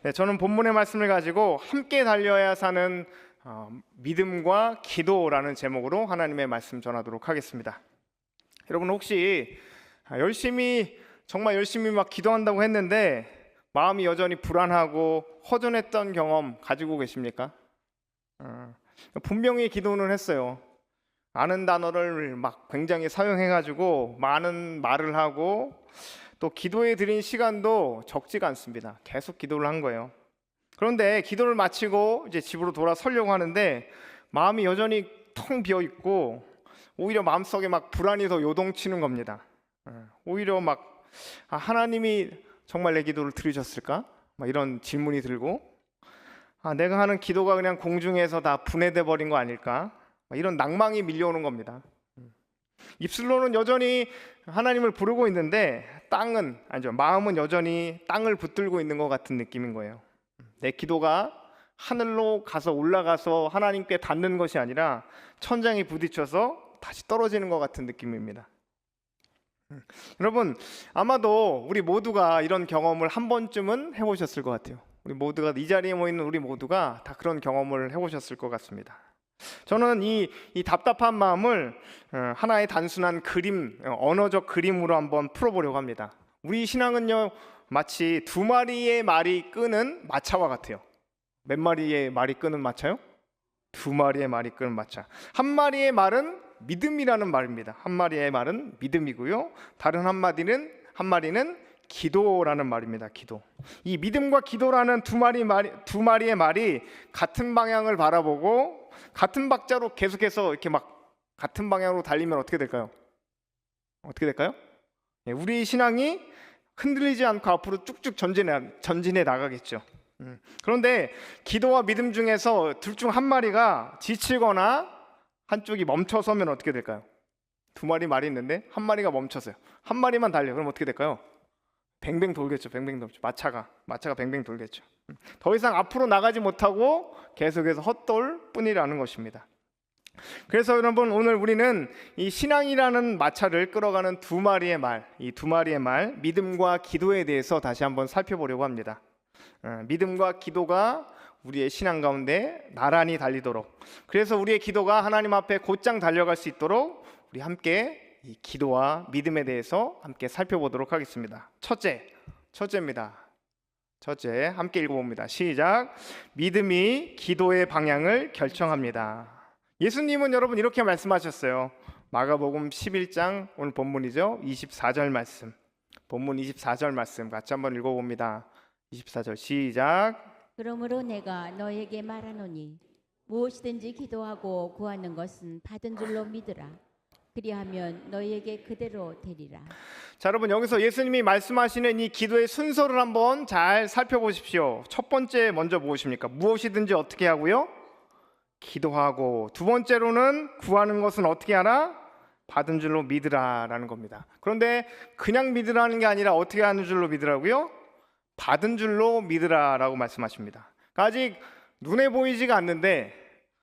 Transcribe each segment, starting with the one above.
네, 저는 본문의 말씀을 가지고 함께 달려야 사는 믿음과 기도라는 제목으로 하나님의 말씀 전하도록 하겠습니다. 여러분 혹시 정말 열심히 막 기도한다고 했는데 마음이 여전히 불안하고 허전했던 경험 가지고 계십니까? 분명히 기도는 했어요. 아는 단어를 막 굉장히 사용해가지고 많은 말을 하고 또 기도에 드린 시간도 적지가 않습니다. 계속 기도를 한 거예요. 그런데 기도를 마치고 이제 집으로 돌아서려고 하는데 마음이 여전히 텅 비어 있고 오히려 마음속에 막 불안이 더 요동치는 겁니다. 오히려 막 하나님이 정말 내 기도를 들으셨을까? 막 이런 질문이 들고 내가 하는 기도가 그냥 공중에서 다 분해돼 버린 거 아닐까? 막 이런 낭망이 밀려오는 겁니다. 입술로는 여전히 하나님을 부르고 있는데 마음은 여전히 땅을 붙들고 있는 것 같은 느낌인 거예요. 내 기도가 하늘로 가서 올라가서 하나님께 닿는 것이 아니라 천장에 부딪혀서 다시 떨어지는 것 같은 느낌입니다. 여러분 아마도 우리 모두가 이런 경험을 한 번쯤은 해보셨을 것 같아요. 우리 모두가 이 자리에 모이는 우리 모두가 다 그런 경험을 해보셨을 것 같습니다. 저는 이 답답한 마음을 하나의 단순한 언어적 그림으로 한번 풀어보려고 합니다. 우리 신앙은요 마치 두 마리의 말이 끄는 마차와 같아요. 몇 마리의 말이 끄는 마차요? 두 마리의 말이 끄는 마차. 한 마리의 말은 믿음이라는 말입니다. 한 마리의 말은 믿음이고요. 다른 한 마리는 기도라는 말입니다. 기도. 이 믿음과 기도라는 두 마리의 말이 같은 방향을 바라보고 같은 박자로 계속해서 이렇게 막 같은 방향으로 달리면 어떻게 될까요? 우리 신앙이 흔들리지 않고 앞으로 쭉쭉 전진해 나가겠죠. 그런데 기도와 믿음 중에서 둘 중 한 마리가 지치거나 한쪽이 멈춰서면 어떻게 될까요? 두 마리 말이 있는데 한 마리가 멈춰서요. 한 마리만 달려. 그럼 어떻게 될까요? 뱅뱅 돌겠죠. 마차가 뱅뱅 돌겠죠. 더 이상 앞으로 나가지 못하고 계속해서 헛돌 뿐이라는 것입니다. 그래서 여러분 오늘 우리는 이 신앙이라는 마차를 끌어가는 이 두 마리의 말, 믿음과 기도에 대해서 다시 한번 살펴보려고 합니다. 믿음과 기도가 우리의 신앙 가운데 나란히 달리도록, 그래서 우리의 기도가 하나님 앞에 곧장 달려갈 수 있도록 우리 함께 이 기도와 믿음에 대해서 함께 살펴보도록 하겠습니다. 첫째입니다. 함께 읽어봅니다. 시작. 믿음이 기도의 방향을 결정합니다. 예수님은 여러분 이렇게 말씀하셨어요. 마가복음 11장 오늘 본문이죠. 24절 말씀. 본문 24절 말씀 같이 한번 읽어봅니다. 24절 시작. 그러므로 내가 너에게 말하노니 무엇이든지 기도하고 구하는 것은 받은 줄로 믿으라. 그리하면 너희에게 그대로 되리라. 자, 여러분 여기서 예수님이 말씀하시는 이 기도의 순서를 한번 잘 살펴보십시오. 첫 번째 먼저 무엇입니까? 무엇이든지 어떻게 하고요? 기도하고, 두 번째로는 구하는 것은 어떻게 하라? 받은 줄로 믿으라라는 겁니다. 그런데 그냥 믿으라는 게 아니라 어떻게 하는 줄로 믿으라고요? 받은 줄로 믿으라라고 말씀하십니다. 아직 눈에 보이지가 않는데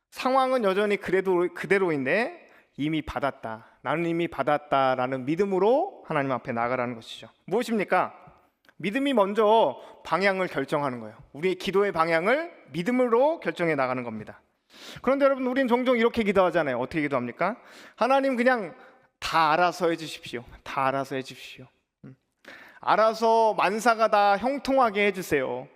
상황은 여전히 그대로인데 이미 받았다. 나는 이미 받았다라는 믿음으로 하나님 앞에 나가라는 것이죠. 무엇입니까? 믿음이 먼저 방향을 결정하는 거예요. 우리의 기도의 방향을 믿음으로 결정해 나가는 겁니다. 그런데 여러분 우리는 종종 이렇게 기도하잖아요. 어떻게 기도합니까? 하나님 그냥 다 알아서 해주십시오. 알아서 만사가 다 형통하게 해주세요.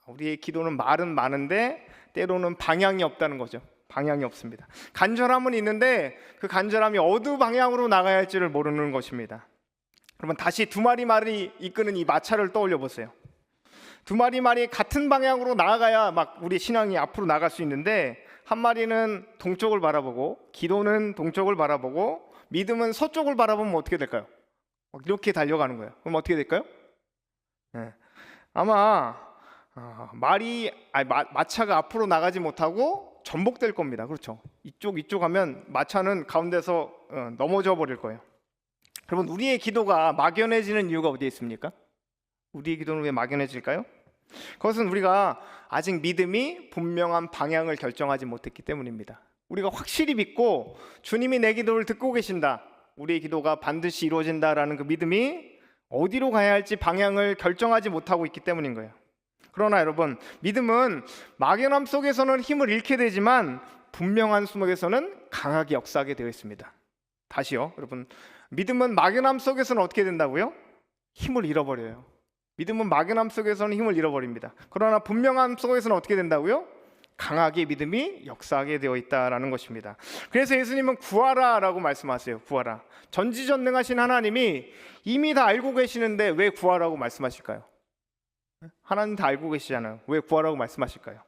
우리의 기도는 말은 많은데 때로는 방향이 없다는 거죠. 방향이 없습니다. 간절함은 있는데 그 간절함이 어느 방향으로 나가야 할지를 모르는 것입니다. 그러면 다시 두 마리 말이 이끄는 이 마차를 떠올려 보세요. 두 마리 말이 같은 방향으로 나아가야 막 우리 신앙이 앞으로 나갈 수 있는데 한 마리는 동쪽을 바라보고, 기도는 동쪽을 바라보고, 믿음은 서쪽을 바라보면 어떻게 될까요? 이렇게 달려가는 거예요. 그럼 어떻게 될까요? 아마 마차가 앞으로 나가지 못하고 전복될 겁니다. 그렇죠? 이쪽 하면 마차는 가운데서 넘어져 버릴 거예요. 여러분 우리의 기도가 막연해지는 이유가 어디에 있습니까? 우리의 기도는 왜 막연해질까요? 그것은 우리가 아직 믿음이 분명한 방향을 결정하지 못했기 때문입니다. 우리가 확실히 믿고 주님이 내 기도를 듣고 계신다, 우리의 기도가 반드시 이루어진다라는 그 믿음이 어디로 가야 할지 방향을 결정하지 못하고 있기 때문인 거예요. 그러나 여러분, 믿음은 막연함 속에서는 힘을 잃게 되지만 분명한 속에서는 강하게 역사하게 되어 있습니다. 다시요, 여러분. 믿음은 막연함 속에서는 어떻게 된다고요? 힘을 잃어버려요. 믿음은 막연함 속에서는 힘을 잃어버립니다. 그러나 분명함 속에서는 어떻게 된다고요? 강하게 믿음이 역사하게 되어 있다라는 것입니다. 그래서 예수님은 구하라라고 말씀하세요. 구하라. 전지전능하신 하나님이 이미 다 알고 계시는데 왜 구하라고 말씀하실까요? 하나님 다 알고 계시잖아요. 왜 구하라고 말씀하실까요?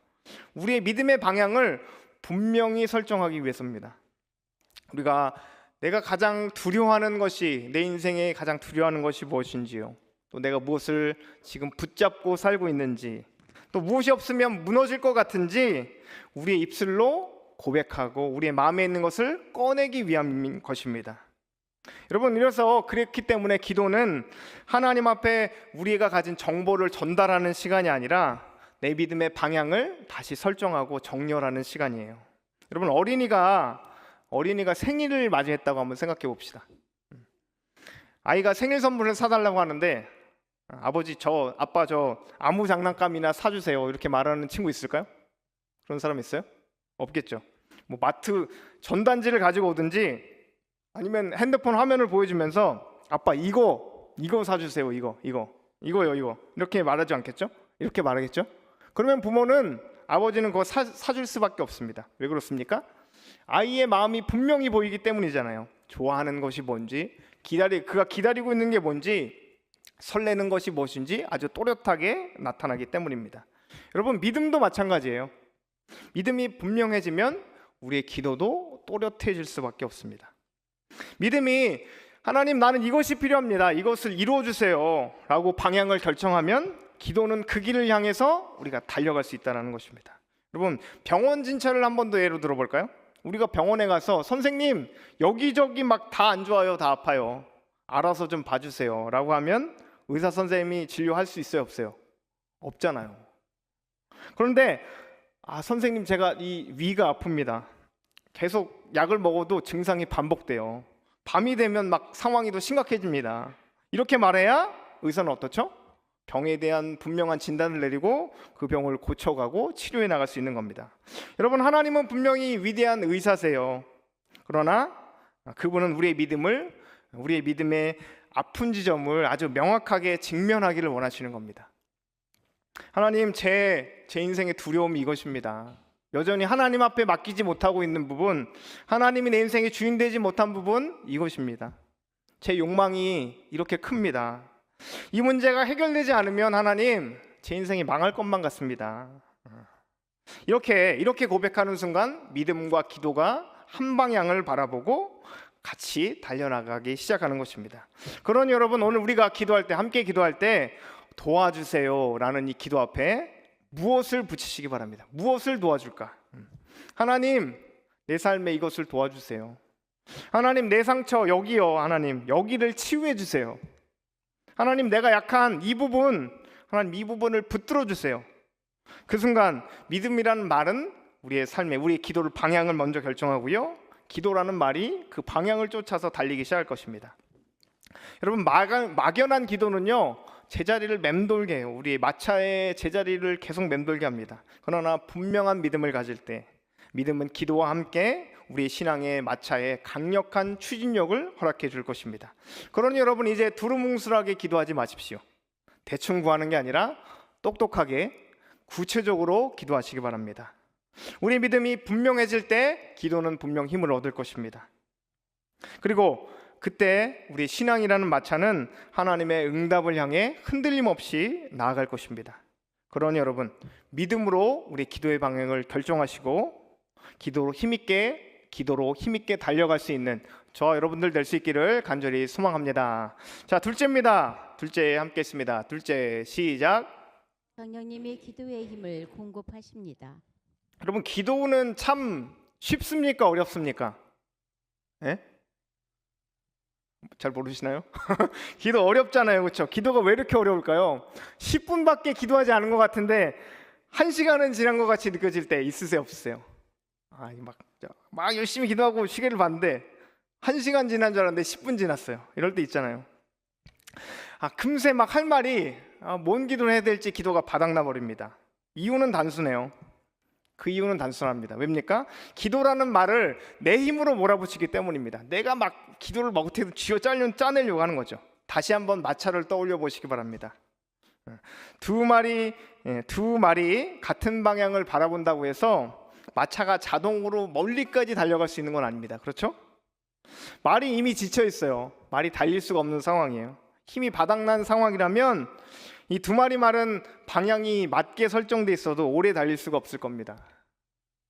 우리의 믿음의 방향을 분명히 설정하기 위해서입니다. 우리가 내가 가장 두려워하는 것이, 내 인생에 가장 두려워하는 것이 무엇인지요, 또 내가 무엇을 지금 붙잡고 살고 있는지, 또 무엇이 없으면 무너질 것 같은지 우리의 입술로 고백하고 우리의 마음에 있는 것을 꺼내기 위함인 것입니다. 여러분, 이래서 그렇기 때문에 기도는 하나님 앞에 우리가 가진 정보를 전달하는 시간이 아니라 내 믿음의 방향을 다시 설정하고 정렬하는 시간이에요. 여러분, 어린이가 생일을 맞이했다고 한번 생각해 봅시다. 아이가 생일 선물을 사달라고 하는데 아버지 아빠 저 아무 장난감이나 사주세요 이렇게 말하는 친구 있을까요? 그런 사람 있어요? 없겠죠. 뭐 마트 전단지를 가지고 오든지 아니면 핸드폰 화면을 보여주면서 아빠 이거 사주세요, 이거요 이렇게 말하지 않겠죠? 이렇게 말하겠죠? 그러면 부모는, 아버지는 그거 사줄 수밖에 없습니다. 왜 그렇습니까? 아이의 마음이 분명히 보이기 때문이잖아요. 좋아하는 것이 뭔지, 그가 기다리고 있는 게 뭔지, 설레는 것이 무엇인지 아주 또렷하게 나타나기 때문입니다. 여러분, 믿음도 마찬가지예요. 믿음이 분명해지면 우리의 기도도 또렷해질 수밖에 없습니다. 믿음이 하나님 나는 이것이 필요합니다, 이것을 이루어 주세요 라고 방향을 결정하면 기도는 그 길을 향해서 우리가 달려갈 수 있다는 것입니다. 여러분, 병원 진찰을 한 번 더 예로 들어볼까요? 우리가 병원에 가서 선생님 여기저기 막 다 안 좋아요, 다 아파요, 알아서 좀 봐주세요 라고 하면 의사 선생님이 진료할 수 있어요, 없어요? 없잖아요. 그런데 선생님 제가 이 위가 아픕니다, 계속 약을 먹어도 증상이 반복돼요, 밤이 되면 막 상황이 더 심각해집니다, 이렇게 말해야 의사는 어떻죠? 병에 대한 분명한 진단을 내리고 그 병을 고쳐가고 치료해 나갈 수 있는 겁니다. 여러분, 하나님은 분명히 위대한 의사세요. 그러나 그분은 우리의 믿음의 아픈 지점을 아주 명확하게 직면하기를 원하시는 겁니다. 하나님, 제 인생의 두려움이 이것입니다. 여전히 하나님 앞에 맡기지 못하고 있는 부분, 하나님이 내 인생의 주인 되지 못한 부분, 이것입니다. 제 욕망이 이렇게 큽니다. 이 문제가 해결되지 않으면 하나님, 제 인생이 망할 것만 같습니다. 이렇게 고백하는 순간 믿음과 기도가 한 방향을 바라보고 같이 달려나가기 시작하는 것입니다. 그러니 여러분, 오늘 우리가 함께 기도할 때 도와주세요 라는 이 기도 앞에 무엇을 붙이시기 바랍니다. 무엇을 도와줄까? 하나님, 내 삶에 이것을 도와주세요. 하나님, 내 상처 여기요, 하나님 여기를 치유해 주세요. 하나님, 내가 약한 이 부분, 하나님 이 부분을 붙들어 주세요. 그 순간 믿음이라는 말은 우리의 삶에, 우리의 기도를 방향을 먼저 결정하고요, 기도라는 말이 그 방향을 쫓아서 달리기 시작할 것입니다. 여러분, 막연한 기도는요 제자리를 맴돌게 해요. 우리의 마차의 제자리를 계속 맴돌게 합니다. 그러나 분명한 믿음을 가질 때, 믿음은 기도와 함께 우리의 신앙의 마차에 강력한 추진력을 허락해 줄 것입니다. 그러니 여러분, 이제 두루뭉술하게 기도하지 마십시오. 대충 구하는 게 아니라 똑똑하게 구체적으로 기도하시기 바랍니다. 우리 믿음이 분명해질 때 기도는 분명 힘을 얻을 것입니다. 그리고 그때 우리 신앙이라는 마차는 하나님의 응답을 향해 흔들림 없이 나아갈 것입니다. 그러니 여러분, 믿음으로 우리 기도의 방향을 결정하시고 기도로 힘있게 달려갈 수 있는 저와 여러분들 될 수 있기를 간절히 소망합니다. 자, 둘째입니다. 둘째 함께 했습니다. 둘째, 시작. 성령님이 기도의 힘을 공급하십니다. 여러분, 기도는 참 쉽습니까, 어렵습니까? 예? 잘 모르시나요? 기도 어렵잖아요, 그렇죠? 기도가 왜 이렇게 어려울까요? 10분밖에 기도하지 않은 것 같은데 1시간은 지난 것 같이 느껴질 때 있으세요, 없으세요? 막 열심히 기도하고 시계를 봤는데 1시간 지난 줄 알았는데 10분 지났어요. 이럴 때 있잖아요. 금세 막 할 말이 뭔 기도를 해야 될지 기도가 바닥나 버립니다. 이유는 단순해요. 그 이유는 단순합니다. 왜입니까? 기도라는 말을 내 힘으로 몰아붙이기 때문입니다. 내가 막 기도를 막 어떻게든 짜내려고 하는 거죠. 다시 한번 마차를 떠올려 보시기 바랍니다. 두 마리 같은 방향을 바라본다고 해서 마차가 자동으로 멀리까지 달려갈 수 있는 건 아닙니다. 그렇죠? 말이 이미 지쳐 있어요. 말이 달릴 수가 없는 상황이에요. 힘이 바닥난 상황이라면 이 두 마리 말은 방향이 맞게 설정돼 있어도 오래 달릴 수가 없을 겁니다.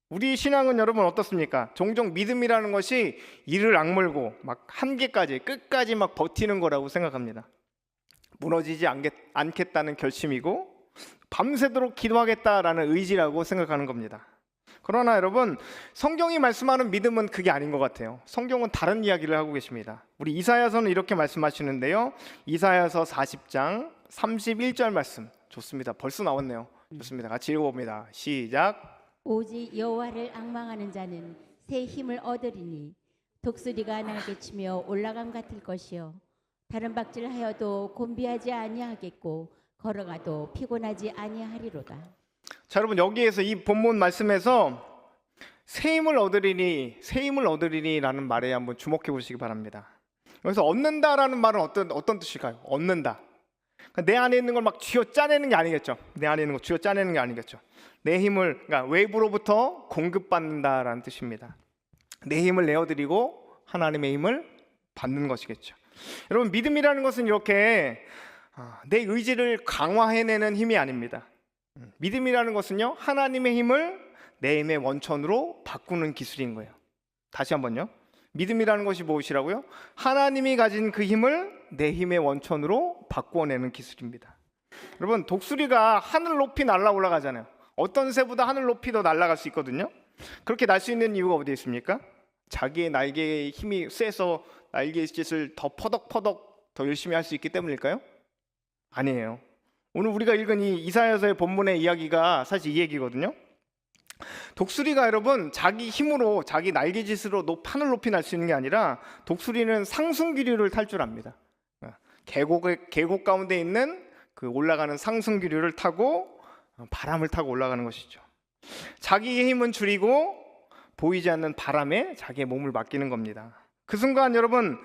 우리 신앙은 여러분 어떻습니까? 종종 믿음이라는 것이 이를 악물고 막 한계까지 끝까지 막 버티는 거라고 생각합니다. 무너지지 않겠다는 결심이고 밤새도록 기도하겠다라는 의지라고 생각하는 겁니다. 그러나 여러분, 성경이 말씀하는 믿음은 그게 아닌 것 같아요. 성경은 다른 이야기를 하고 계십니다. 우리 이사야서는 이렇게 말씀하시는데요. 이사야서 40장 31절 말씀. 좋습니다. 벌써 나왔네요. 좋습니다. 같이 읽어봅니다. 시작. 오직 여호와를 앙망하는 자는 새 힘을 얻으리니 독수리가 날개 치며 올라감 같을 것이요 다른 박질하여도 곤비하지 아니하겠고 걸어가도 피곤하지 아니하리로다. 자, 여러분, 여기에서 이 본문 말씀에서 새 힘을 얻으리니라는 말에 한번 주목해 보시기 바랍니다. 여기서 얻는다라는 말은 어떤 뜻일까요? 얻는다. 그러니까 내 안에 있는 걸 막 쥐어 짜내는 게 아니겠죠. 내 안에 있는 거 쥐어 짜내는 게 아니겠죠. 내 힘을, 그러니까 외부로부터 공급받는다라는 뜻입니다. 내 힘을 내어드리고 하나님의 힘을 받는 것이겠죠. 여러분, 믿음이라는 것은 이렇게 내 의지를 강화해내는 힘이 아닙니다. 믿음이라는 것은요, 하나님의 힘을 내 힘의 원천으로 바꾸는 기술인 거예요. 다시 한번요. 믿음이라는 것이 무엇이라고요? 하나님이 가진 그 힘을 내 힘의 원천으로 바꾸어내는 기술입니다. 여러분, 독수리가 하늘 높이 날아 올라가잖아요. 어떤 새보다 하늘 높이 더 날아갈 수 있거든요. 그렇게 날 수 있는 이유가 어디에 있습니까? 자기의 날개의 힘이 세서 날개짓을 더 퍼덕퍼덕 더 열심히 할 수 있기 때문일까요? 아니에요. 오늘 우리가 읽은 이 이사야서의 본문의 이야기가 사실 이 얘기거든요. 독수리가 여러분 자기 힘으로 자기 날개짓으로 하늘 높이 날 수 있는 게 아니라 독수리는 상승기류를 탈 줄 압니다. 계곡 가운데 있는 그 올라가는 상승기류를 타고 바람을 타고 올라가는 것이죠. 자기의 힘은 줄이고 보이지 않는 바람에 자기의 몸을 맡기는 겁니다. 그 순간 여러분,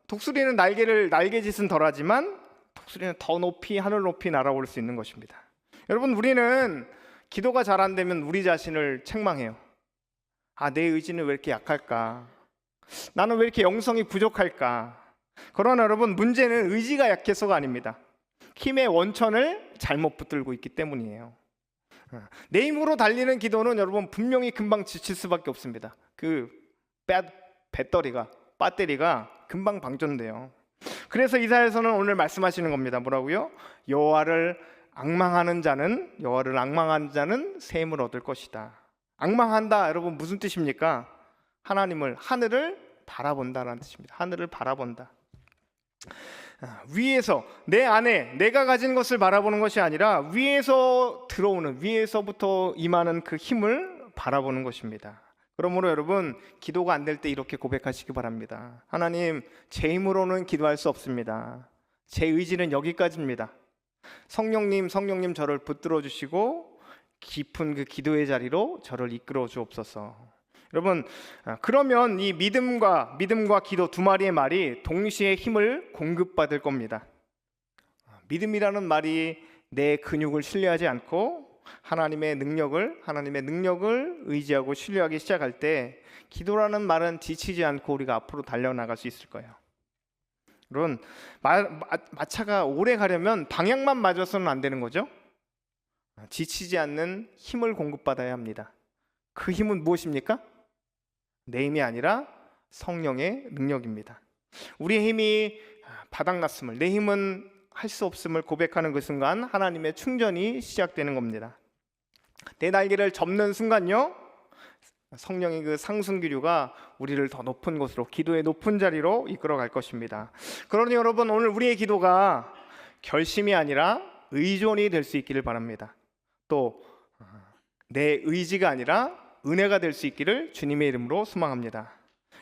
독수리는 날개짓은 덜하지만 독수리는 더 높이 하늘 높이 날아올 수 있는 것입니다. 여러분, 우리는 기도가 잘 안 되면 우리 자신을 책망해요. 내 의지는 왜 이렇게 약할까? 나는 왜 이렇게 영성이 부족할까? 그러나 여러분, 문제는 의지가 약해서가 아닙니다. 힘의 원천을 잘못 붙들고 있기 때문이에요. 내 힘으로 달리는 기도는 여러분 분명히 금방 지칠 수밖에 없습니다. 그 배터리가 금방 방전돼요. 그래서 이사야서는 오늘 말씀하시는 겁니다. 뭐라고요? 여호와를 앙망하는 자는 새 힘을 얻을 것이다. 앙망한다, 여러분 무슨 뜻입니까? 하늘을 바라본다라는 뜻입니다. 하늘을 바라본다. 위에서 내 안에 내가 가진 것을 바라보는 것이 아니라 위에서부터 임하는 그 힘을 바라보는 것입니다. 그러므로 여러분, 기도가 안 될 때 이렇게 고백하시기 바랍니다. 하나님, 제 힘으로는 기도할 수 없습니다. 제 의지는 여기까지입니다. 성령님 저를 붙들어 주시고 깊은 그 기도의 자리로 저를 이끌어 주옵소서. 여러분, 그러면 이 믿음과 기도 두 마리의 말이 동시에 힘을 공급받을 겁니다. 믿음이라는 말이 내 근육을 신뢰하지 않고 하나님의 능력을 의지하고 신뢰하기 시작할 때 기도라는 말은 지치지 않고 우리가 앞으로 달려나갈 수 있을 거예요. 여러분, 마차가 오래 가려면 방향만 맞아서는 안 되는 거죠. 지치지 않는 힘을 공급받아야 합니다. 그 힘은 무엇입니까? 내 힘이 아니라 성령의 능력입니다. 우리의 힘이 바닥났음을, 내 힘은 할 수 없음을 고백하는 그 순간 하나님의 충전이 시작되는 겁니다. 내 날개를 접는 순간요, 성령의 그 상승기류가 우리를 더 높은 곳으로, 기도의 높은 자리로 이끌어갈 것입니다. 그러니 여러분, 오늘 우리의 기도가 결심이 아니라 의존이 될 수 있기를 바랍니다. 또 내 의지가 아니라 은혜가 될 수 있기를 주님의 이름으로 소망합니다.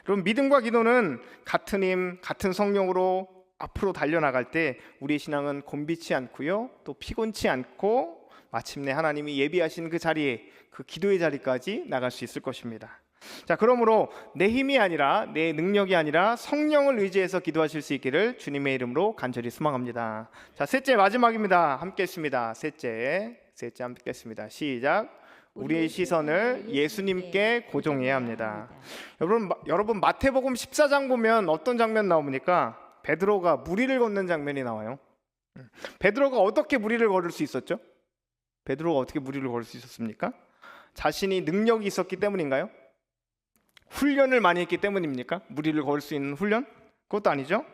여러분, 믿음과 기도는 같은 힘, 같은 성령으로 앞으로 달려나갈 때 우리의 신앙은 곤비치 않고요, 또 피곤치 않고 마침내 하나님이 예비하신 그 자리에, 그 기도의 자리까지 나갈 수 있을 것입니다. 자, 그러므로 내 힘이 아니라, 내 능력이 아니라 성령을 의지해서 기도하실 수 있기를 주님의 이름으로 간절히 소망합니다. 자, 셋째 마지막입니다. 함께 했습니다. 셋째 함께 했습니다. 시작. 우리의 시선을 예수님께 고정해야 합니다. 여러분 마태복음 14장 보면 어떤 장면 나옵니까? 베드로가 무리를 걷는 장면이 나와요. 베드로가 어떻게 무리를 걸을 수 있었죠? 베드로가 어떻게 무리를 걸을 수 있었습니까? 자신이 능력이 있었기 때문인가요? 훈련을 많이 했기 때문입니까? 무리를 걸을 수 있는 훈련? 그것도 아니죠.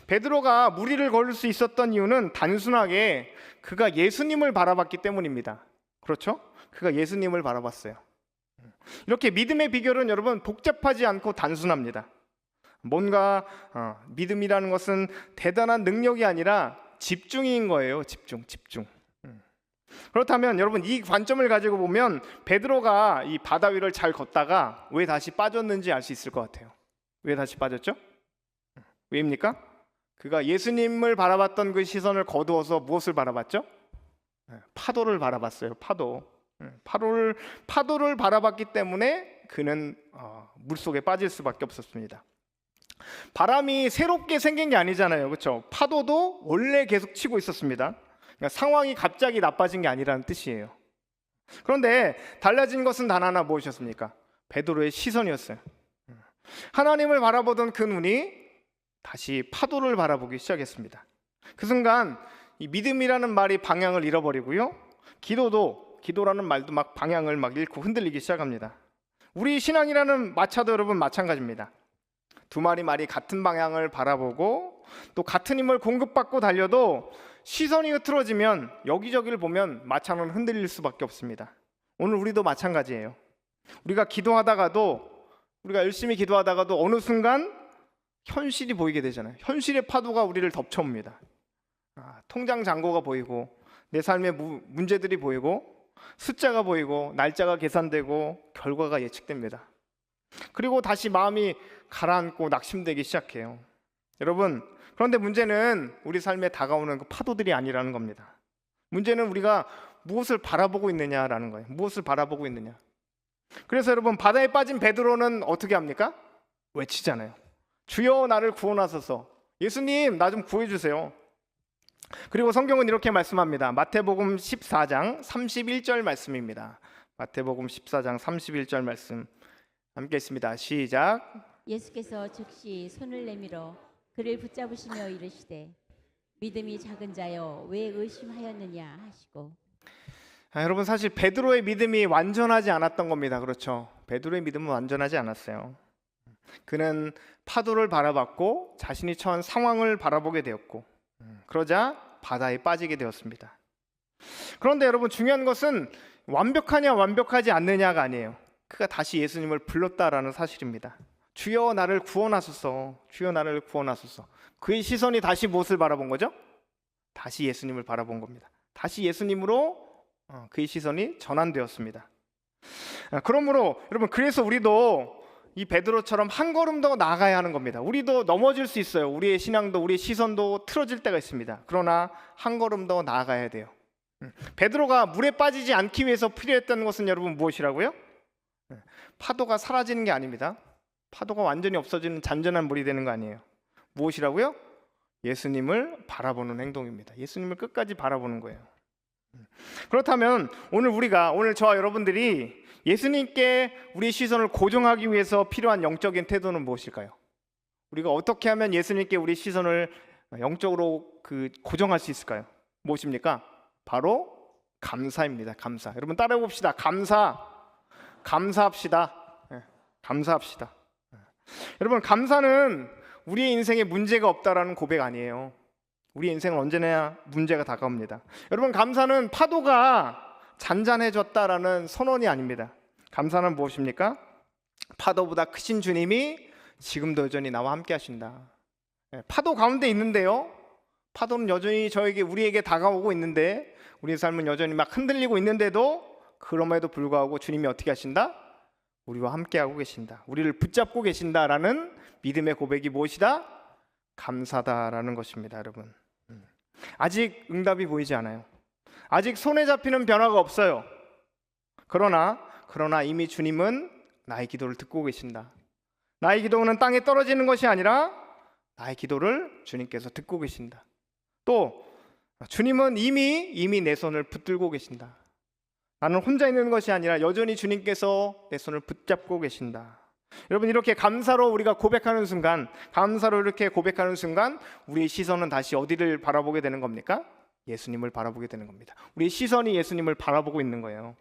베드로가 무리를 걸을 수 있었던 이유는 단순하게 그가 예수님을 바라봤기 때문입니다. 그렇죠? 그가 예수님을 바라봤어요. 이렇게 믿음의 비결은 여러분 복잡하지 않고 단순합니다. 뭔가 믿음이라는 것은 대단한 능력이 아니라 집중인 거예요. 집중. 그렇다면 여러분 이 관점을 가지고 보면 베드로가 이 바다 위를 잘 걷다가 왜 다시 빠졌는지 알 수 있을 것 같아요. 왜 다시 빠졌죠? 왜입니까? 그가 예수님을 바라봤던 그 시선을 거두어서 무엇을 바라봤죠? 파도를 바라봤어요. 파도를 바라봤기 때문에 그는 물속에 빠질 수밖에 없었습니다. 바람이 새롭게 생긴 게 아니잖아요. 그렇죠? 파도도 원래 계속 치고 있었습니다. 그러니까 상황이 갑자기 나빠진 게 아니라는 뜻이에요. 그런데 달라진 것은 단 하나, 무엇이었습니까? 베드로의 시선이었어요. 하나님을 바라보던 그 눈이 다시 파도를 바라보기 시작했습니다. 그 순간 이 믿음이라는 말이 방향을 잃어버리고요, 기도라는 말도 막 방향을 막 잃고 흔들리기 시작합니다. 우리 신앙이라는 마차도 여러분 마찬가지입니다. 두 마리 말이 같은 방향을 바라보고 또 같은 힘을 공급받고 달려도 시선이 흐트러지면 여기저기를 보면 마차는 흔들릴 수밖에 없습니다. 오늘 우리도 마찬가지예요. 우리가 열심히 기도하다가도 어느 순간 현실이 보이게 되잖아요. 현실의 파도가 우리를 덮쳐옵니다. 통장 잔고가 보이고, 내 삶의 문제들이 보이고, 숫자가 보이고, 날짜가 계산되고, 결과가 예측됩니다. 그리고 다시 마음이 가라앉고 낙심되기 시작해요. 여러분, 그런데 문제는 우리 삶에 다가오는 그 파도들이 아니라는 겁니다. 문제는 우리가 무엇을 바라보고 있느냐라는 거예요. 무엇을 바라보고 있느냐. 그래서 여러분, 바다에 빠진 베드로는 어떻게 합니까? 외치잖아요. 주여 나를 구원하소서. 예수님 나 좀 구해주세요. 그리고 성경은 이렇게 말씀합니다. 마태복음 14장 31절 말씀입니다. 마태복음 14장 31절 말씀 함께 있습니다. 시작. 예수께서 즉시 손을 내밀어 그를 붙잡으시며 이르시되 믿음이 작은 자여 왜 의심하였느냐 하시고. 여러분, 사실 베드로의 믿음이 완전하지 않았던 겁니다. 그렇죠? 베드로의 믿음은 완전하지 않았어요. 그는 파도를 바라봤고 자신이 처한 상황을 바라보게 되었고, 그러자 바다에 빠지게 되었습니다. 그런데 여러분, 중요한 것은 완벽하냐 완벽하지 않느냐가 아니에요. 그가 다시 예수님을 불렀다라는 사실입니다. 주여 나를 구원하소서. 주여 나를 구원하소서. 그의 시선이 다시 무엇을 바라본 거죠? 다시 예수님을 바라본 겁니다. 다시 예수님으로 그의 시선이 전환되었습니다. 그러므로 여러분, 그래서 우리도 이 베드로처럼 한 걸음 더 나아가야 하는 겁니다. 우리도 넘어질 수 있어요. 우리의 신앙도, 우리의 시선도 틀어질 때가 있습니다. 그러나 한 걸음 더 나아가야 돼요. 베드로가 물에 빠지지 않기 위해서 필요했던 것은 여러분 무엇이라고요? 파도가 사라지는 게 아닙니다. 파도가 완전히 없어지는 잔잔한 물이 되는 거 아니에요. 무엇이라고요? 예수님을 바라보는 행동입니다. 예수님을 끝까지 바라보는 거예요. 그렇다면 오늘 저와 여러분들이 예수님께 우리의 시선을 고정하기 위해서 필요한 영적인 태도는 무엇일까요? 우리가 어떻게 하면 예수님께 우리 시선을 영적으로 고정할 수 있을까요? 무엇입니까? 바로 감사입니다. 감사. 여러분 따라해 봅시다. 감사합시다. 감사합시다. 여러분, 감사는 우리의 인생에 문제가 없다라는 고백 아니에요. 우리 인생은 언제나 문제가 다가옵니다. 여러분, 감사는 파도가 잔잔해졌다라는 선언이 아닙니다. 감사는 무엇입니까? 파도보다 크신 주님이 지금도 여전히 나와 함께 하신다. 파도 가운데 있는데요, 파도는 여전히 우리에게 다가오고 있는데, 우리의 삶은 여전히 막 흔들리고 있는데도 그럼에도 불구하고 주님이 어떻게 하신다? 우리와 함께하고 계신다. 우리를 붙잡고 계신다라는 믿음의 고백이 무엇이다? 감사다라는 것입니다, 여러분. 아직 응답이 보이지 않아요. 아직 손에 잡히는 변화가 없어요. 그러나 이미 주님은 나의 기도를 듣고 계신다. 나의 기도는 땅에 떨어지는 것이 아니라 나의 기도를 주님께서 듣고 계신다. 또 주님은 이미 내 손을 붙들고 계신다. 나는 혼자 있는 것이 아니라 여전히 주님께서 내 손을 붙잡고 계신다. 여러분, 이렇게 감사로 우리가 고백하는 순간, 감사로 이렇게 고백하는 순간 우리의 시선은 다시 어디를 바라보게 되는 겁니까? 예수님을 바라보게 되는 겁니다. 우리의 시선이 예수님을 바라보고 있는 거예요.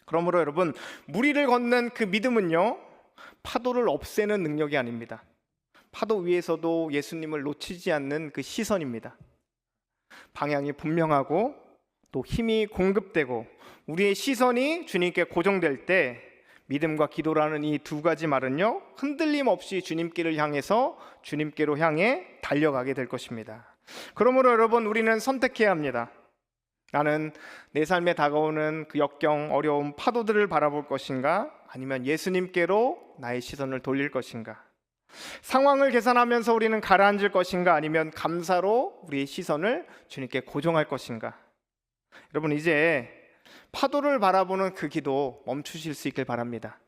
그러므로 여러분, 무리를 걷는 그 믿음은요, 파도를 없애는 능력이 아닙니다. 파도 위에서도 예수님을 놓치지 않는 그 시선입니다. 방향이 분명하고 또 힘이 공급되고 우리의 시선이 주님께 고정될 때 믿음과 기도라는 이 두 가지 말은요, 흔들림 없이 주님께를 향해서 주님께로 향해 달려가게 될 것입니다. 그러므로 여러분, 우리는 선택해야 합니다. 나는 내 삶에 다가오는 그 역경, 어려움, 파도들을 바라볼 것인가? 아니면 예수님께로 나의 시선을 돌릴 것인가? 상황을 계산하면서 우리는 가라앉을 것인가? 아니면 감사로 우리의 시선을 주님께 고정할 것인가? 여러분, 이제 파도를 바라보는 그 기도 멈추실 수 있길 바랍니다.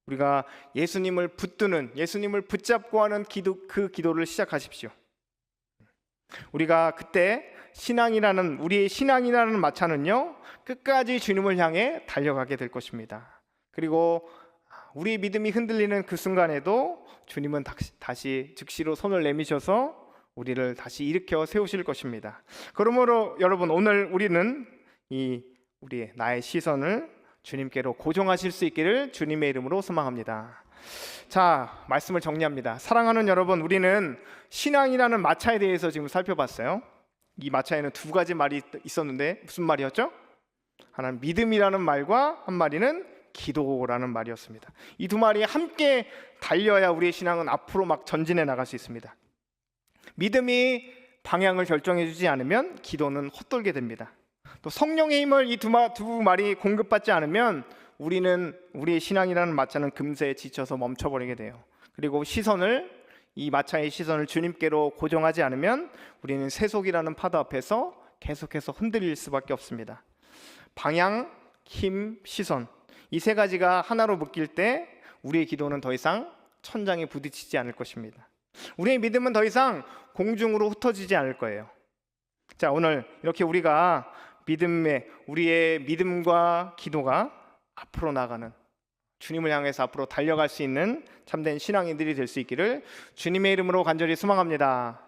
우리가 예수님을 붙드는, 예수님을 붙잡고 하는 그 기도를 시작하십시오. 우리가 그때 우리의 신앙이라는 마차는요, 끝까지 주님을 향해 달려가게 될 것입니다. 그리고 우리의 믿음이 흔들리는 그 순간에도 주님은 다시 즉시로 손을 내미셔서 우리를 다시 일으켜 세우실 것입니다. 그러므로 여러분, 오늘 우리는 나의 시선을 주님께로 고정하실 수 있기를 주님의 이름으로 소망합니다. 자, 말씀을 정리합니다. 사랑하는 여러분, 우리는 신앙이라는 마차에 대해서 지금 살펴봤어요. 이 마차에는 두 가지 말이 있었는데 무슨 말이었죠? 하나는 믿음이라는 말과 한 마리는 기도라는 말이었습니다. 이 두 말이 함께 달려야 우리의 신앙은 앞으로 막 전진해 나갈 수 있습니다. 믿음이 방향을 결정해 주지 않으면 기도는 헛돌게 됩니다. 또 성령의 힘을 이 두 말이 공급받지 않으면 우리의 신앙이라는 마차는 금세 지쳐서 멈춰버리게 돼요. 그리고 이 마차의 시선을 주님께로 고정하지 않으면 우리는 세속이라는 파도 앞에서 계속해서 흔들릴 수밖에 없습니다. 방향, 힘, 시선, 이 세 가지가 하나로 묶일 때 우리의 기도는 더 이상 천장에 부딪히지 않을 것입니다. 우리의 믿음은 더 이상 공중으로 흩어지지 않을 거예요. 자, 오늘 이렇게 우리가 우리의 믿음과 기도가 앞으로 나가는, 주님을 향해서 앞으로 달려갈 수 있는 참된 신앙인들이 될 수 있기를 주님의 이름으로 간절히 소망합니다.